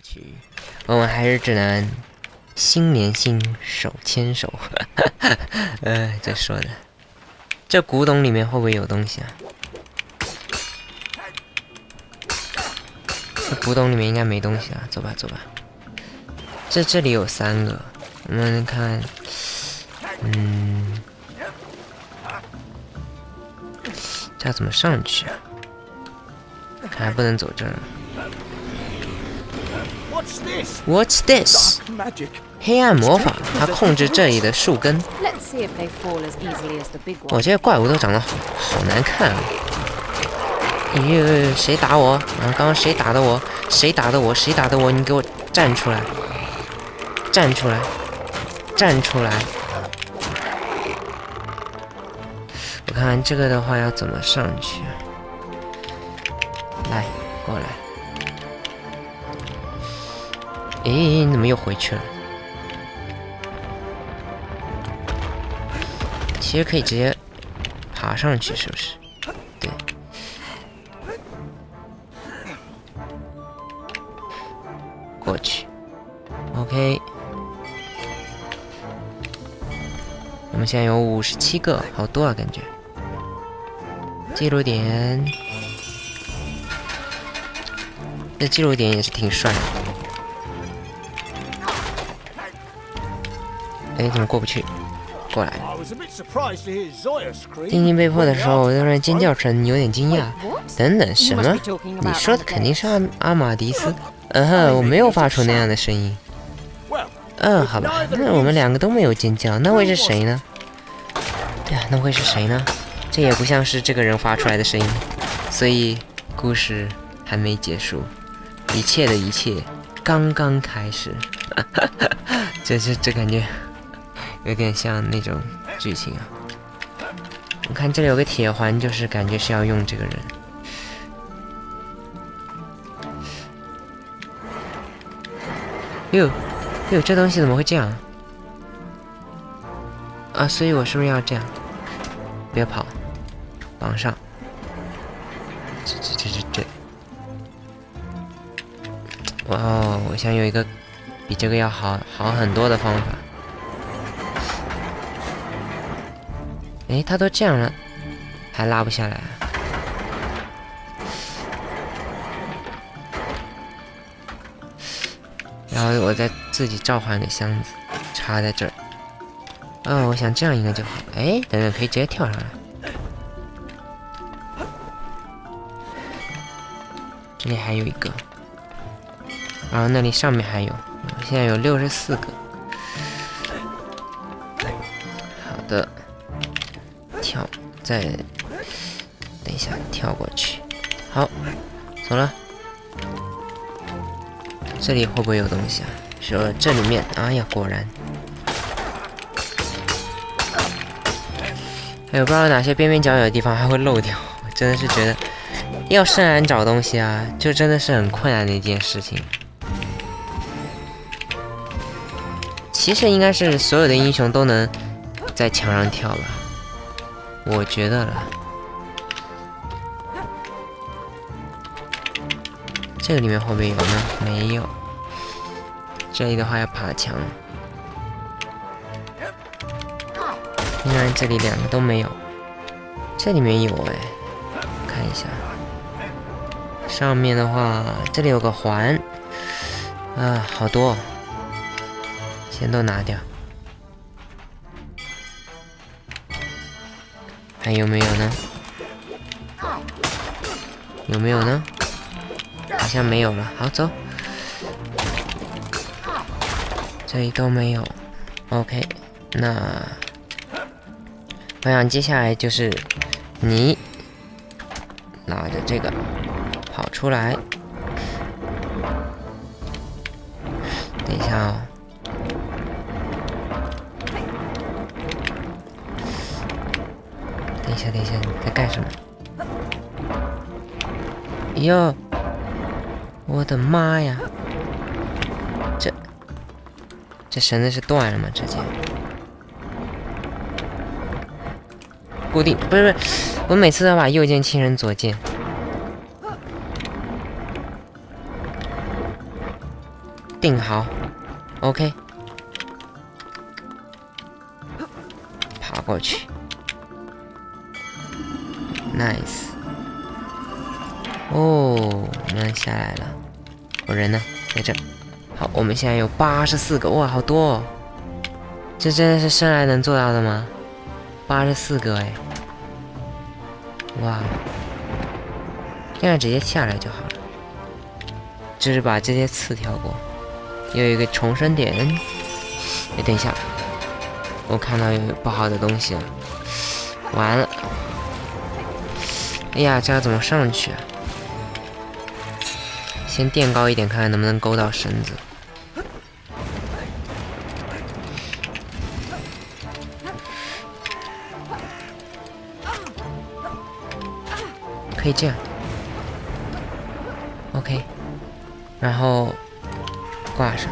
去，我们还是只能心连心，手牵手。这说的，这古董里面会不会有东西啊？这古董里面应该没东西啊，走吧走吧。这里有3个，我们看，这要怎么上去啊？看来不能走这儿。What's this？ 黑暗魔法，它控制这里的树根。我这些怪物都长得好难看啊！咦，谁打我？刚刚谁打的我？谁打的我？谁打的我？你给我站出来！站出来！站出来！我看看这个的话要怎么上去啊？来，过来！诶，你怎么又回去了？其实可以直接爬上去，是不是？对。过去。OK。我们现在有57个，好多啊，感觉。记录点。这记录点也是挺帅的。哎，怎么过不去？过来。丁丁被迫的时候，我突然尖叫声，有点惊讶。等等，什么？你说的肯定是阿玛迪斯。我没有发出那样的声音。好吧，那我们2个都没有尖叫，那会是谁呢？对啊，那会是谁呢？这也不像是这个人发出来的声音，所以故事还没结束，一切的一切刚刚开始。这感觉有点像那种剧情啊。我看这里有个铁环，就是感觉是要用这个人。哟，这东西怎么会这样啊？所以我是不是要这样？别跑，绑上。这。哇哦，我想有一个比这个要好很多的方法。哎，他都这样了，还拉不下来啊？然后我再自己召唤个箱子，插在这儿。我想这样应该就好。哎，等等，可以直接跳上来。这里还有一个，然后那里上面还有，现在有64个。好的，再等一下跳过去。好，走了。这里会不会有东西啊？说这里面，哎呀，果然。还有不知道哪些边边角角的地方还会漏掉，我真的是觉得要深蓝找东西啊，就真的是很困难的一件事情。其实应该是所有的英雄都能在墙上跳吧，我觉得了。这个里面会不会有呢？没有。这里的话要爬墙。竟然这里2个都没有。这里面有哎，看一下。上面的话，这里有个环。好多。先都拿掉。还有没有呢？有没有呢？好像没有了，好走。这里都没有 ，OK， 那我想接下来就是你拿着这个跑出来。等一下哦，等一下，你在干什么？哟！我的妈呀！这绳子是断了吗？直接固定，不是，我每次都把右键切成左键。定好 ，OK， 爬过去 ，nice。哦，我们下来了，我人呢？在这。好，我们现在有84个，哇，好多哦！这真的是生来能做到的吗？84个哎，哇！这样直接下来就好了，就是把这些刺跳过。又有一个重生点，哎，等一下，我看到有不好的东西了，完了！哎呀，这要怎么上去啊？先垫高一点，看看能不能勾到绳子。可以这样 ，OK， 然后挂上。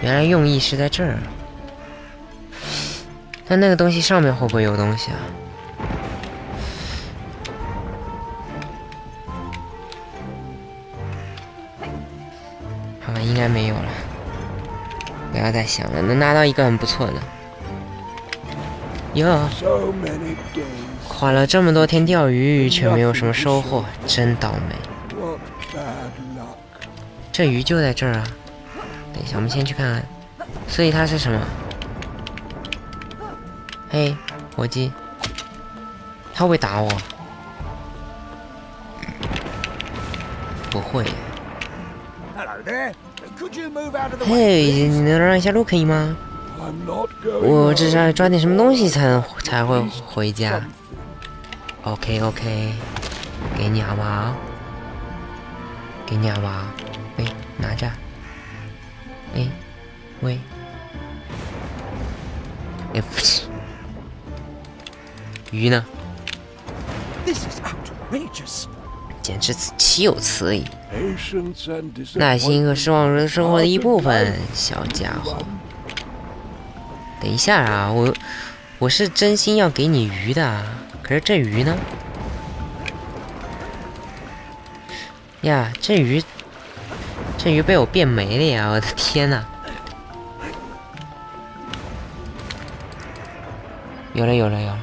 原来用意是在这儿，但那个东西上面会不会有东西啊？好吧，应该没有了。不要再想了，能拿到一个很不错的。哟。花了这么多天钓鱼，却没有什么收获，真倒霉。这鱼就在这儿啊！等一下，我们先去看看。所以它是什么？嘿，火鸡，它会不会打我？不会。嘿，你能让一下路可以吗？我至少要抓点什么东西才会回家。OK， 给你好不好？给你好不好？喂，拿着。哎，喂。哎，不是。鱼呢？简直岂有此理！耐心和失望是生活的一部分，小家伙。等一下啊，我是真心要给你鱼的啊。可是这鱼呢？呀，这鱼被我变没了呀！我的天哪！有了，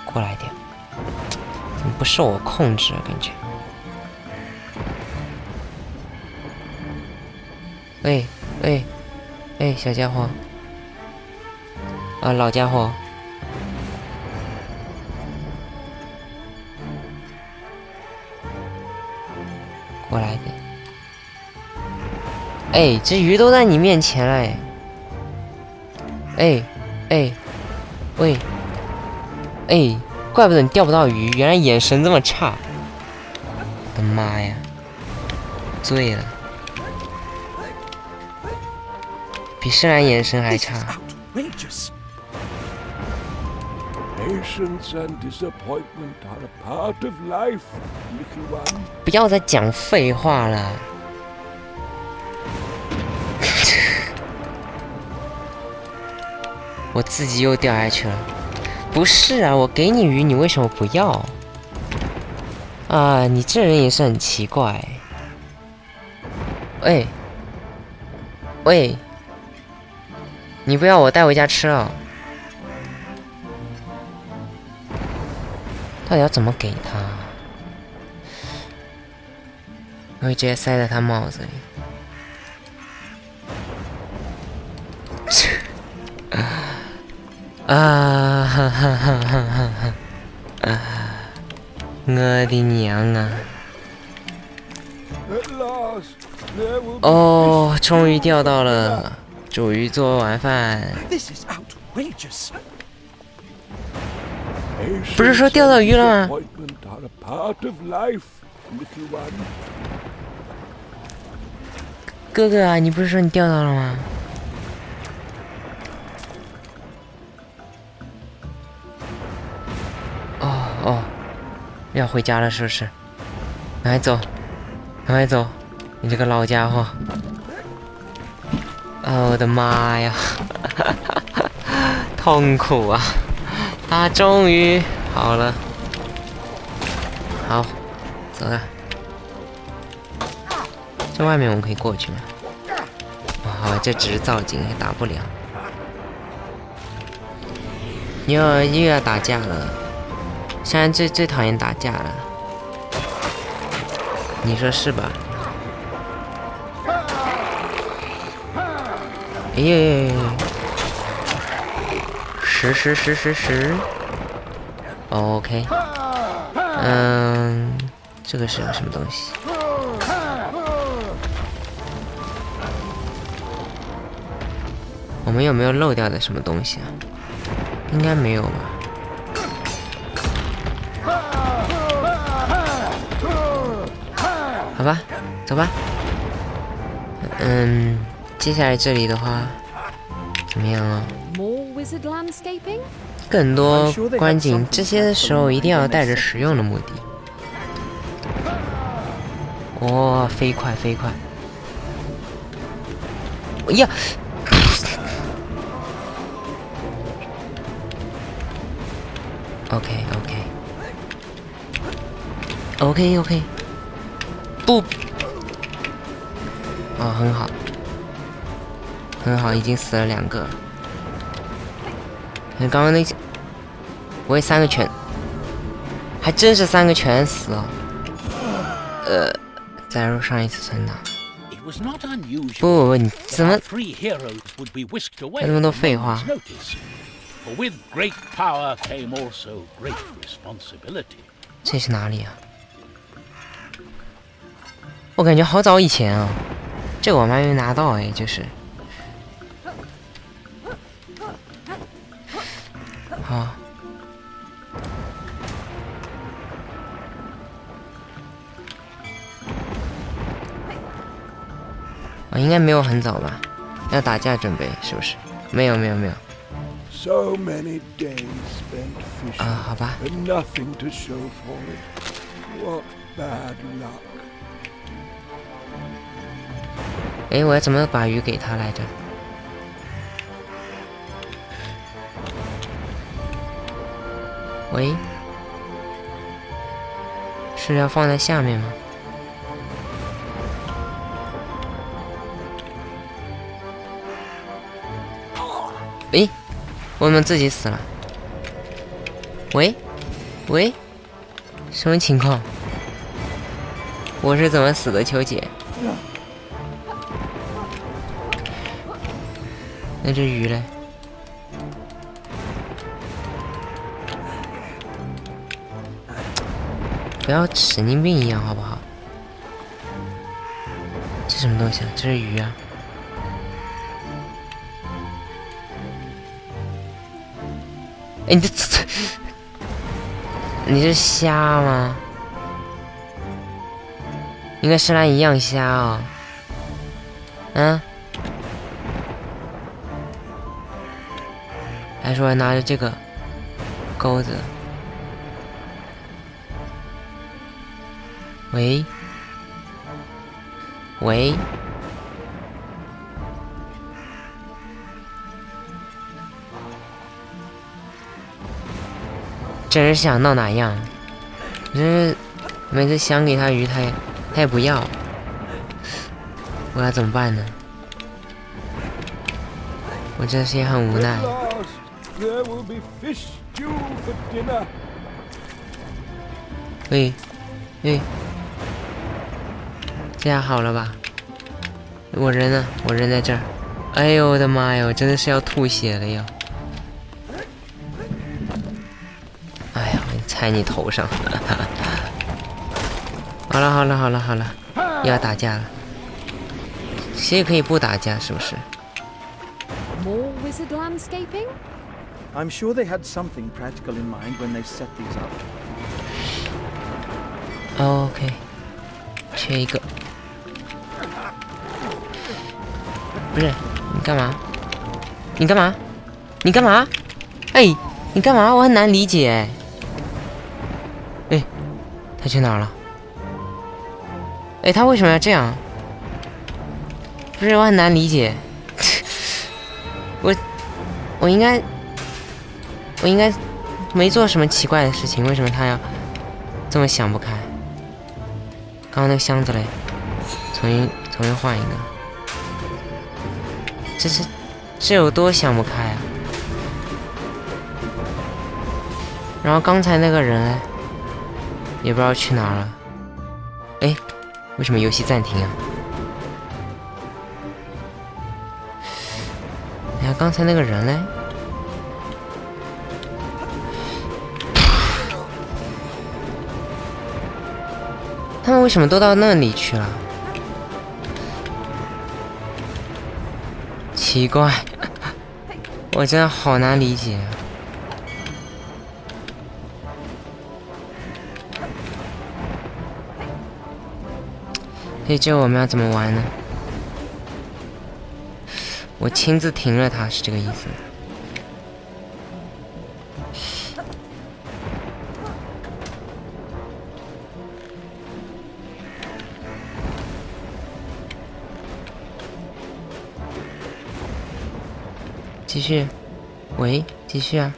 过来一点，怎么不受我控制啊？感觉。喂，小家伙，啊，老家伙。过来一点。哎，这鱼都在你面前了喂，怪不得你钓不到鱼，原来眼神这么差。我的妈呀，醉了，比深蓝眼神还差。不要再讲废话了。我自己又掉下去了。不是啊，我给你鱼，你为什么不要？啊，你这人也是很奇怪。喂，你不要我带回家吃啊？到底要怎么给他？我会直接塞在他帽子里。啊哈哈哈哈哈！我的娘啊！哦，终于钓到了！煮鱼做晚饭。不是说钓到鱼了吗？哥哥啊，你不是说你钓到了吗？哦，要回家了是不是？赶快走！你这个老家伙！哦，我的妈呀！痛苦啊！啊，终于好了。好，走了。这外面我们可以过去吗？好吧，这只是造景，也打不了。又要打架了，现在最讨厌打架了，你说是吧？哎呀，十，OK， 这个是什么东西？我们有没有漏掉的什么东西啊？应该没有吧。好吧，走吧。接下来这里的话，怎么样啊？更多观景，这些的时候一定要带着实用的目的。哇，飞快！呀！ OK， 不，哦，很好，已经死了2个。刚刚那，我也3个全，还真是3个全死了。再入上一次存档。不，你怎么？还那么多废话。 这是哪里啊？我感觉好早以前啊，这个我们还没拿到哎，就是。好。应该没有很早吧？要打架准备是不是？没有。啊，好吧。哎，我要怎么把鱼给他来着？喂，是要放在下面吗？哎，我们自己死了。喂，什么情况？我是怎么死的，求解。那只鱼嘞？不要神经病一样好不好？这什么东西啊？这是鱼啊！哎，你是瞎吗？你跟石兰一样瞎哦。还说拿着这个钩子。喂，这人想闹哪样？这每次想给他鱼，他也不要，我要怎么办呢？我这些很无奈。喂，这样好了吧？我人呢？我人在这儿。哎呦我的妈呀！我真的是要吐血了哟！哎呀，我踩你头上！好了，又要打架了。谁也可以不打架，是不是？ More wizard landscaping? I'm sure they had something practical in mind when they set these up. OK， 缺一个。不是，你干嘛？哎，你干嘛？我很难理解。哎，他去哪儿了？哎，他为什么要这样？不是，我很难理解。我应该没做什么奇怪的事情，为什么他要这么想不开？刚刚那个箱子嘞，重新换一个。这有多想不开啊！然后刚才那个人哎，也不知道去哪儿了。哎，为什么游戏暂停啊？哎呀，刚才那个人嘞？他们为什么都到那里去了？奇怪，我真的好难理解。所以这我们要怎么玩呢？我亲自停了他，是这个意思。继续，喂，继续啊！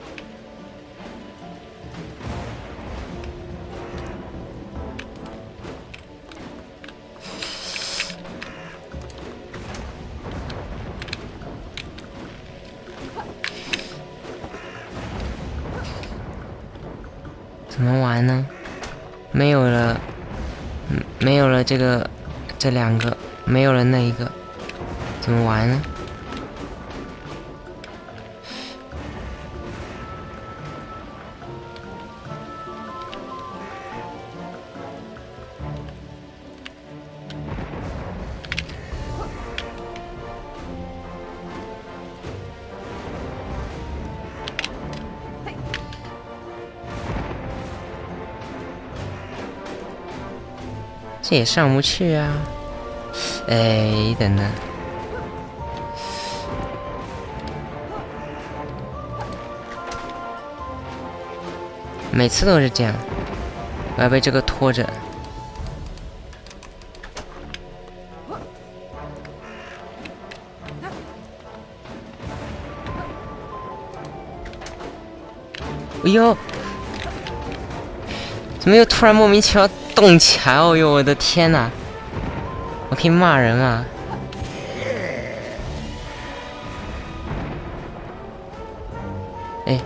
怎么玩呢？没有了，没有了这两个，没有了那一个，怎么玩呢？这也上不去啊！哎，等等，每次都是这样，我要被这个拖着。哎呦，怎么又突然莫名其妙动起来？哦呦，我的天哪！我可以骂人啊！哎，